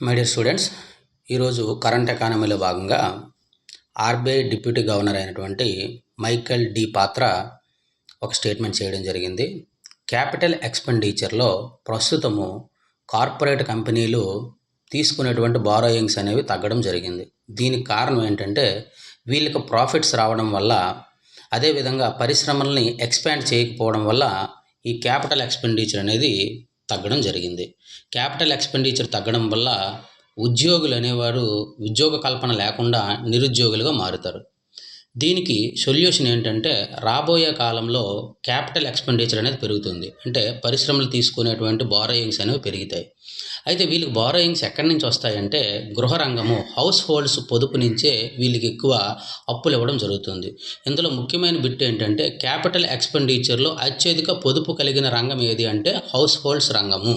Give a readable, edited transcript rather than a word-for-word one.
My dear students, ఈరోజు current ఎకానమీలో భాగంగా ఆర్బీఐ డిప్యూటీ గవర్నర్ అయినటువంటి మైకేల్ డి పాత్ర ఒక స్టేట్మెంట్ చేయడం జరిగింది. క్యాపిటల్ ఎక్స్పెండిచర్లో ప్రస్తుతము కార్పొరేట్ కంపెనీలు తీసుకునేటువంటి బారోయింగ్స్ అనేవి తగ్గడం జరిగింది. దీనికి కారణం ఏంటంటే వీళ్ళకి ప్రాఫిట్స్ రావడం వల్ల, అదేవిధంగా పరిశ్రమల్ని ఎక్స్పాండ్ చేయకపోవడం వల్ల ఈ క్యాపిటల్ ఎక్స్పెండిచర్ అనేది తగ్గడం జరిగింది. క్యాపిటల్ ఎక్స్పెండిచర్ తగ్గడం వల్ల ఉద్యోగులు అనేవారు ఉద్యోగ కల్పన లేకుండా నిరుద్యోగులుగా మారుతారు. దీనికి సొల్యూషన్ ఏంటంటే రాబోయే కాలంలో క్యాపిటల్ ఎక్స్పెండిచర్ అనేది పెరుగుతుంది. అంటే పరిశ్రమలు తీసుకునేటువంటి బారోయింగ్స్ అనేవి పెరుగుతాయి. అయితే వీళ్ళకి బారోయింగ్స్ ఎక్కడి నుంచి వస్తాయంటే గృహ రంగము, హౌస్ హోల్డ్స్ పొదుపు నుంచే వీళ్ళకి ఎక్కువ అప్పులు ఇవ్వడం జరుగుతుంది. ఇందులో ముఖ్యమైన బిట్ ఏంటంటే క్యాపిటల్ ఎక్స్పెండిచర్లో అత్యధిక పొదుపు కలిగిన రంగం ఏది అంటే హౌస్ హోల్డ్స్ రంగము.